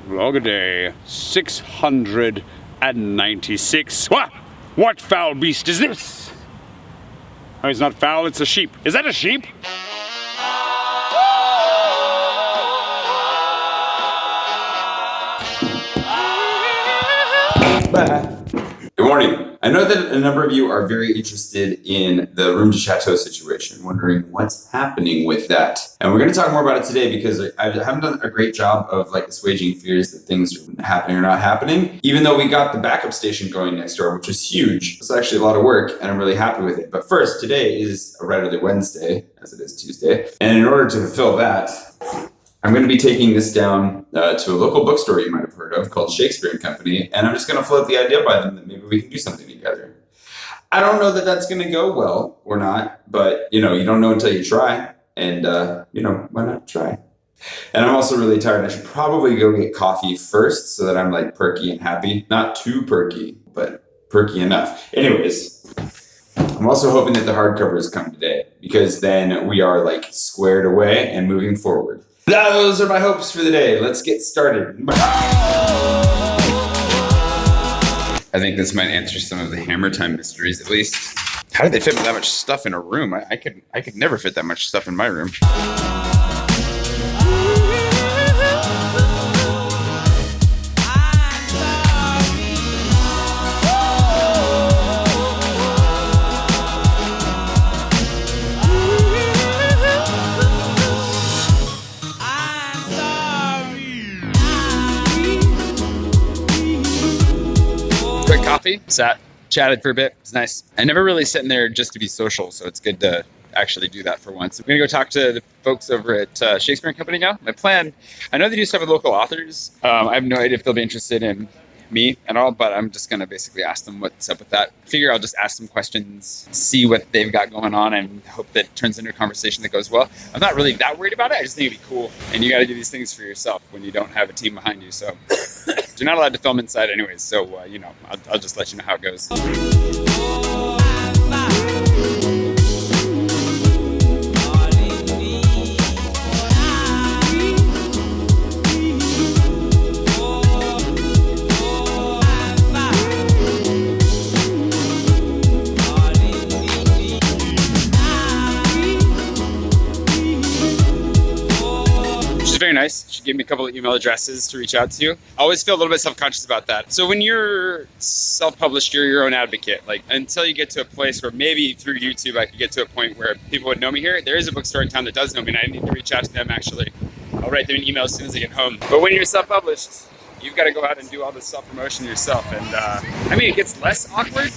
Log a day 696. What foul beast is this? Oh, it's not foul, it's a sheep. Is that a sheep? Good morning. I know that a number of you are very interested in the room to chateau situation, wondering what's happening with that. And we're going to talk more about it today because I haven't done a great job of assuaging fears that things are happening or not happening, even though we got the backup station going next door, which is huge. It's actually a lot of work and I'm really happy with it. But first, today is a regular Wednesday, as it is Tuesday. And in order to fulfill that, I'm going to be taking this down to a local bookstore you might have heard of called Shakespeare and Company, and I'm just going to float the idea by them that maybe we can do something together. I don't know that that's going to go well or not, but you don't know until you try, and why not try? And I'm also really tired. I should probably go get coffee first so that I'm perky and happy. Not too perky, but perky enough. Anyways, I'm also hoping that the hardcovers come today because then we are squared away and moving forward. Those are my hopes for the day. Let's get started. I think this might answer some of the Hammer Time mysteries, at least. How did they fit that much stuff in a room? I could never fit that much stuff in my room. Coffee, sat, chatted for a bit. It's nice. I never really sit in there just to be social, so it's good to actually do that for once. I'm gonna go talk to the folks over at Shakespeare and Company now. My plan, I know they do stuff with local authors. I have no idea if they'll be interested in me at all, but I'm just gonna basically ask them what's up with that. Figure I'll just ask them questions, see what they've got going on, and hope that it turns into a conversation that goes well. I'm not really that worried about it. I just think it'd be cool. And you got to do these things for yourself when you don't have a team behind you. So you're not allowed to film inside anyways. So I'll just let you know how it goes. Very nice. She gave me a couple of email addresses to reach out to. I always feel a little bit self-conscious about that. So when you're self-published, you're your own advocate. Until you get to a place where maybe through YouTube I could get to a point where people would know me here. There is a bookstore in town that does know me, and I need to reach out to them actually. I'll write them an email as soon as I get home. But when you're self-published, you've got to go out and do all this self-promotion yourself. And it gets less awkward,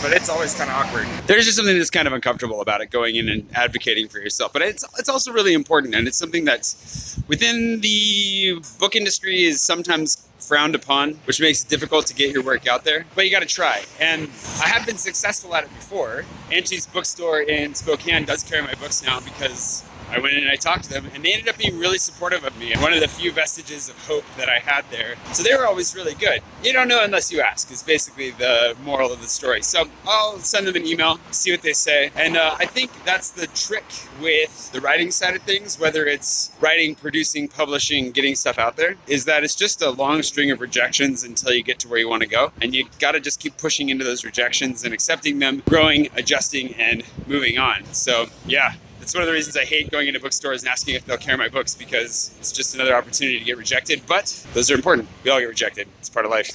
but it's always kind of awkward. There's just something that's kind of uncomfortable about it, going in and advocating for yourself. But it's also really important, and it's something that's within the book industry is sometimes frowned upon, which makes it difficult to get your work out there. But you got to try. And I have been successful at it before. Angie's bookstore in Spokane does carry my books now because I went in and I talked to them, and they ended up being really supportive of me, and one of the few vestiges of hope that I had there. So they were always really good. You don't know unless you ask, is basically the moral of the story. So I'll send them an email, see what they say. And I think that's the trick with the writing side of things, whether it's writing, producing, publishing, getting stuff out there, is that it's just a long string of rejections until you get to where you want to go. And you got to just keep pushing into those rejections and accepting them, growing, adjusting, and moving on. So yeah. It's one of the reasons I hate going into bookstores and asking if they'll carry my books, because it's just another opportunity to get rejected. But those are important. We all get rejected. It's part of life.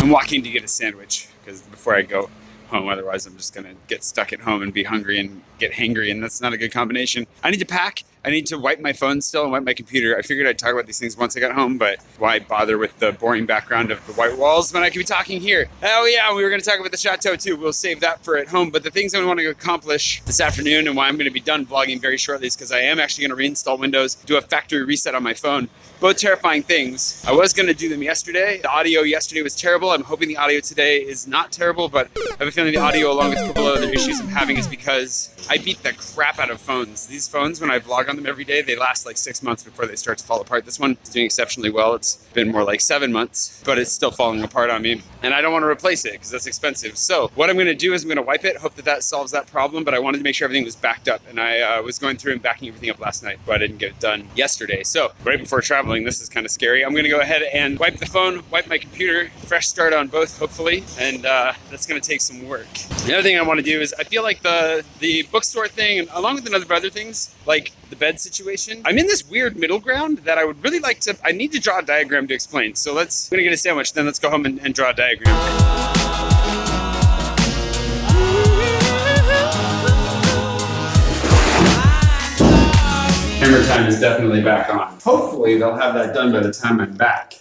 I'm walking to get a sandwich because before I go home, otherwise I'm just gonna get stuck at home and be hungry and get hangry, and that's not a good combination. I need to pack. I need to wipe my phone still and wipe my computer. I figured I'd talk about these things once I got home, but why bother with the boring background of the white walls when I could be talking here? Oh yeah, we were going to talk about the chateau too. We'll save that for at home. But the things I want to accomplish this afternoon and why I'm going to be done vlogging very shortly is because I am actually going to reinstall Windows, do a factory reset on my phone. Both terrifying things. I was going to do them yesterday. The audio yesterday was terrible. I'm hoping the audio today is not terrible, but I have a feeling the audio, along with a couple of other issues I'm having, is because I beat the crap out of phones. These phones, when I vlog on them every day, they last like 6 months before they start to fall apart. This one is doing exceptionally well. It's been more like 7 months, but it's still falling apart on me. And I don't want to replace it because that's expensive. So what I'm going to do is I'm going to wipe it, hope that that solves that problem, but I wanted to make sure everything was backed up. And I was going through and backing everything up last night, but I didn't get it done yesterday. So right before traveling, this is kind of scary. I'm going to go ahead and wipe the phone, wipe my computer, fresh start on both, hopefully, and that's going to take some work. The other thing I want to do is I feel like the bookstore thing, and along with a number of other things, like the bed situation, I'm in this weird middle ground that I would really like to, I need to draw a diagram to explain. So I'm going to get a sandwich, then let's go home and draw a diagram. Camera time is definitely back on. Hopefully they'll have that done by the time I'm back.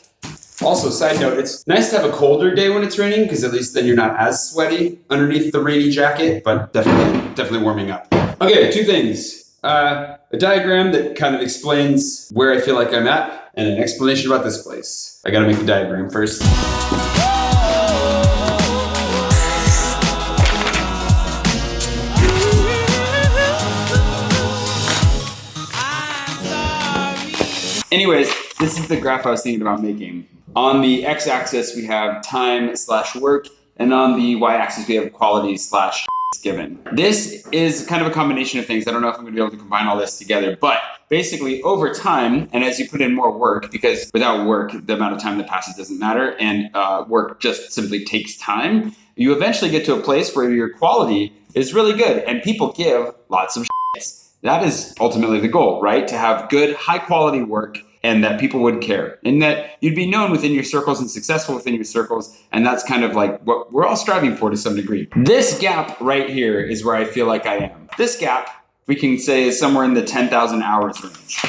Also, side note, it's nice to have a colder day when it's raining because at least then you're not as sweaty underneath the rainy jacket, but definitely warming up. Okay, 2 things. A diagram that kind of explains where I feel like I'm at and an explanation about this place. I gotta make the diagram first. Anyways, this is the graph I was thinking about making. On the x-axis, we have time/work, and on the y-axis, we have quality/given. This is kind of a combination of things. I don't know if I'm going to be able to combine all this together, but basically over time, and as you put in more work, because without work, the amount of time that passes doesn't matter, and work just simply takes time, you eventually get to a place where your quality is really good, and people give lots of shits. That is ultimately the goal, right? To have good, high-quality work and that people would care and that you'd be known within your circles and successful within your circles. And that's kind of like what we're all striving for to some degree. This gap right here is where I feel like I am. This gap, we can say, is somewhere in the 10,000 hours range.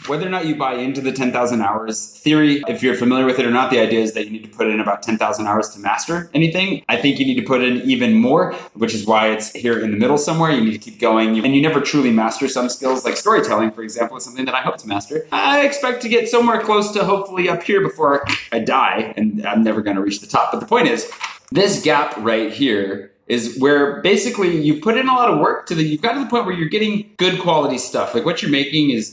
Whether or not you buy into the 10,000 hours theory, if you're familiar with it or not, the idea is that you need to put in about 10,000 hours to master anything. I think you need to put in even more, which is why it's here in the middle somewhere. You need to keep going. And you never truly master some skills, like storytelling, for example, is something that I hope to master. I expect to get somewhere close to hopefully up here before I die, and I'm never going to reach the top. But the point is, this gap right here is where basically you put in a lot of work you've got to the point where you're getting good quality stuff. Like what you're making is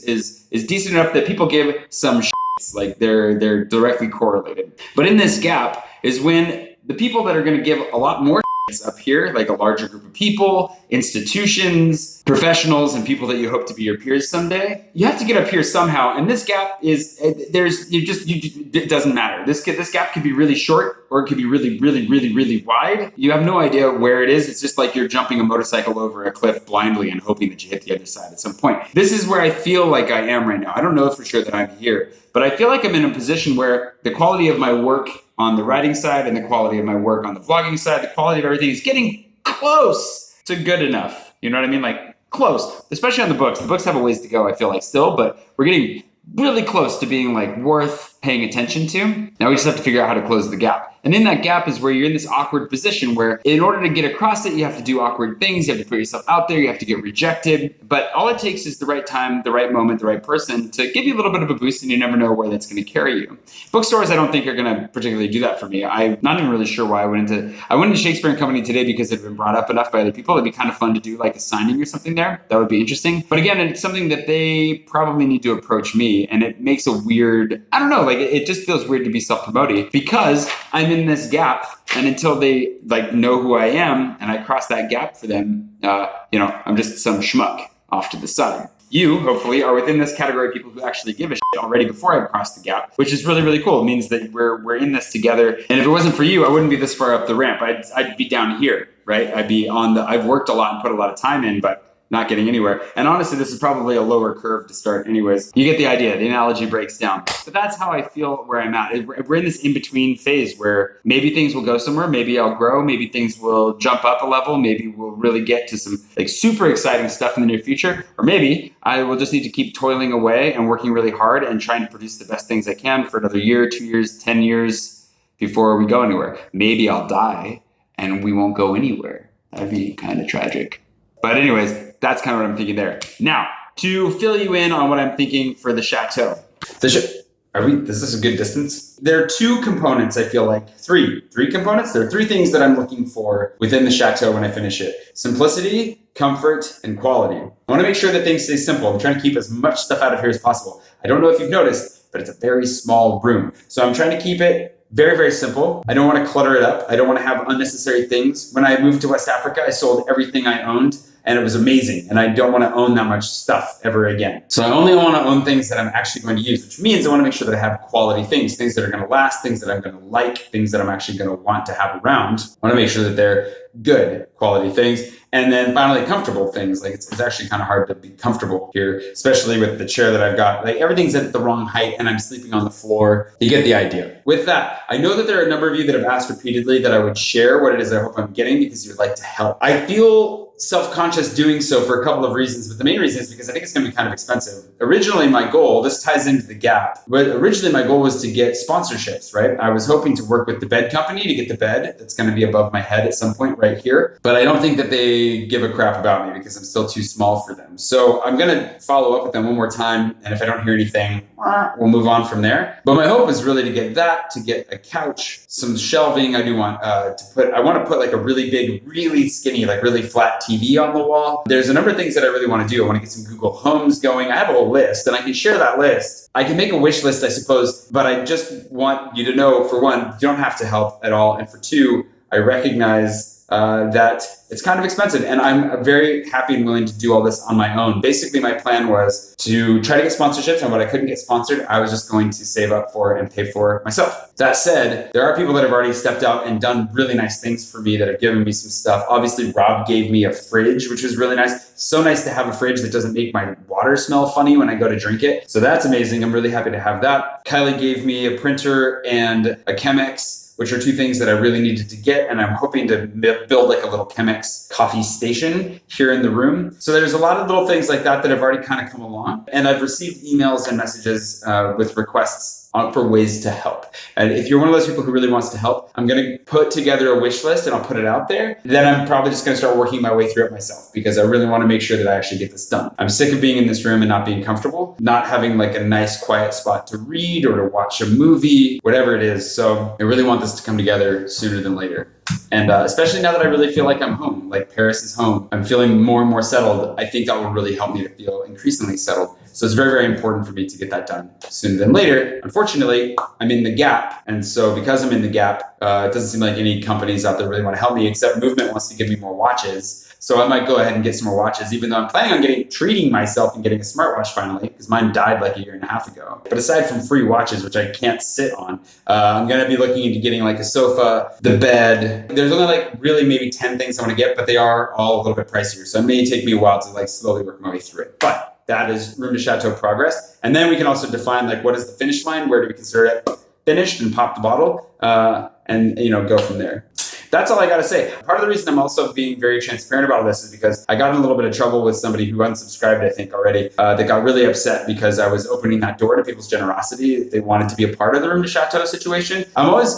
decent enough that people give some shits, like they're directly correlated. But in this gap is when the people that are going to give a lot more shits up here, like a larger group of people, institutions, professionals, and people that you hope to be your peers someday, you have to get up here somehow. And this gap is, it doesn't matter. This gap could be really short or it could be really, really, really, really wide. You have no idea where it is. It's just like you're jumping a motorcycle over a cliff blindly and hoping that you hit the other side at some point. This is where I feel like I am right now. I don't know for sure that I'm here, but I feel like I'm in a position where the quality of my work on the writing side and the quality of my work on the vlogging side, the quality of everything is getting close to good enough. You know what I mean? Like close, especially on the books. The books have a ways to go, I feel like still, but we're getting really close to being like worth paying attention to. Now we just have to figure out how to close the gap. And in that gap is where you're in this awkward position where in order to get across it, you have to do awkward things. You have to put yourself out there. You have to get rejected. But all it takes is the right time, the right moment, the right person to give you a little bit of a boost, and you never know where that's going to carry you. Bookstores, I don't think are going to particularly do that for me. I'm not even really sure why I went into Shakespeare and Company today because it had been brought up enough by other people. It'd be kind of fun to do like a signing or something there. That would be interesting. But again, it's something that they probably need to approach me, and it makes a weird, I don't know, like it just feels weird to be self-promoting because I'm in this gap, and until they like know who I am and I cross that gap for them, I'm just some schmuck off to the side. You, hopefully, are within this category of people who actually give a shit already before I've crossed the gap, which is really, really cool. It means that we're in this together. And if it wasn't for you, I wouldn't be this far up the ramp. I'd be down here, right? I'd be I've worked a lot and put a lot of time in, but not getting anywhere. And honestly, this is probably a lower curve to start anyways. You get the idea. The analogy breaks down. But that's how I feel where I'm at. We're in this in-between phase where maybe things will go somewhere. Maybe I'll grow. Maybe things will jump up a level. Maybe we'll really get to some like super exciting stuff in the near future. Or maybe I will just need to keep toiling away and working really hard and trying to produce the best things I can for another year, 2 years, 10 years before we go anywhere. Maybe I'll die and we won't go anywhere. That'd be kind of tragic. But anyways, that's kind of what I'm thinking there. Now, to fill you in on what I'm thinking for the chateau. Is this a good distance? There are two components, I feel like. Three components. There are three things that I'm looking for within the chateau when I finish it. Simplicity, comfort, and quality. I want to make sure that things stay simple. I'm trying to keep as much stuff out of here as possible. I don't know if you've noticed, but it's a very small room. So I'm trying to keep it very, very simple. I don't want to clutter it up. I don't want to have unnecessary things. When I moved to West Africa, I sold everything I owned and it was amazing. And I don't want to own that much stuff ever again. So I only want to own things that I'm actually going to use, which means I want to make sure that I have quality things that are going to last, things that I'm going to like, things that I'm actually going to want to have around. I want to make sure that they're good quality things. And then finally, comfortable things. Like it's actually kind of hard to be comfortable here, especially with the chair that I've got. Like everything's at the wrong height and I'm sleeping on the floor. You get the idea. With that, I know that there are a number of you that have asked repeatedly that I would share what it is I hope I'm getting because you'd like to help. I feel self-conscious doing so for a couple of reasons, but the main reason is because I think it's going to be kind of expensive. Originally, my goal, this ties into the gap, but originally my goal was to get sponsorships, right? I was hoping to work with the bed company to get the bed that's going to be above my head at some point right here, but I don't think that they give a crap about me because I'm still too small for them. So I'm going to follow up with them one more time, and if I don't hear anything, we'll move on from there. But my hope is really to get that, to get a couch, some shelving. I want to put like a really big, really skinny, like really flat TV on the wall. There's a number of things that I really want to do. I want to get some Google Homes going. I have a whole list and I can share that list. I can make a wish list, I suppose, but I just want you to know, for one, you don't have to help at all. And for two, I recognize that it's kind of expensive and I'm very happy and willing to do all this on my own. Basically, my plan was to try to get sponsorships, and what I couldn't get sponsored, I was just going to save up for and pay for myself. That said, there are people that have already stepped out and done really nice things for me that have given me some stuff. Obviously, Rob gave me a fridge, which was really nice. So nice to have a fridge that doesn't make my water smell funny when I go to drink it. So that's amazing. I'm really happy to have that. Kylie gave me a printer and a Chemex, which are two things that I really needed to get. And I'm hoping to build like a little Chemex coffee station here in the room. So there's a lot of little things like that that have already kind of come along. And I've received emails and messages with requests for ways to help. And if you're one of those people who really wants to help, I'm going to put together a wish list and I'll put it out there. Then I'm probably just going to start working my way through it myself because I really want to make sure that I actually get this done. I'm sick of being in this room and not being comfortable, not having like a nice quiet spot to read or to watch a movie, whatever it is. So I really want this to come together sooner than later. And especially now that I really feel like I'm home, like Paris is home, I'm feeling more and more settled. I think that will really help me to feel increasingly settled. So it's very, very important for me to get that done sooner than later. Unfortunately, I'm in the gap. And so because I'm in the gap, it doesn't seem like any companies out there really want to help me, except Movement wants to give me more watches. So I might go ahead and get some more watches, even though I'm planning on treating myself and getting a smartwatch finally, because mine died like a year and a half ago. But aside from free watches, which I can't sit on, I'm going to be looking into getting like a sofa, the bed. There's only like really maybe 10 things I want to get, but they are all a little bit pricier. So it may take me a while to like slowly work my way through it. But that is Room to Chateau progress. And then we can also define like what is the finish line? Where do we consider it finished and pop the bottle and go from there. That's all I got to say. Part of the reason I'm also being very transparent about this is because I got in a little bit of trouble with somebody who unsubscribed, I think already, that got really upset because I was opening that door to people's generosity if they wanted to be a part of the Room to Chateau situation.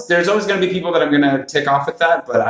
There's always going to be people that I'm going to tick off with that, but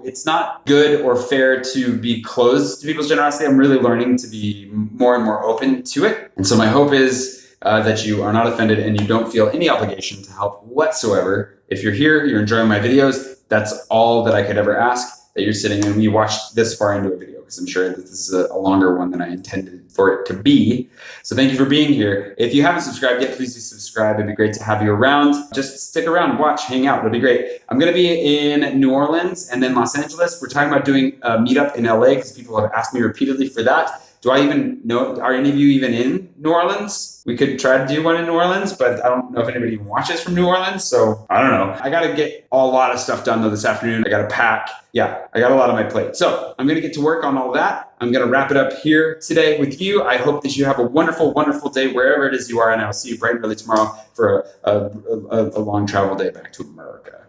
it's not good or fair to be closed to people's generosity. I'm really learning to be more and more open to it. And so my hope is that you are not offended and you don't feel any obligation to help whatsoever. If you're here, you're enjoying my videos, that's all that I could ever ask, that you're sitting and you watched this far into a video, because I'm sure that this is a longer one than I intended for it to be. So thank you for being here. If you haven't subscribed yet, please do subscribe. It'd be great to have you around. Just stick around, watch, hang out. It'll be great. I'm going to be in New Orleans and then Los Angeles. We're talking about doing a meetup in LA because people have asked me repeatedly for that. Do I even know? Are any of you even in New Orleans? We could try to do one in New Orleans, but I don't know if anybody even watches from New Orleans. So I don't know. I got to get a lot of stuff done though this afternoon. I got to pack. Yeah, I got a lot on my plate. So I'm going to get to work on all that. I'm going to wrap it up here today with you. I hope that you have a wonderful, wonderful day wherever it is you are. And I'll see you bright and early tomorrow for a long travel day back to America.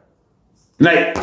Good night.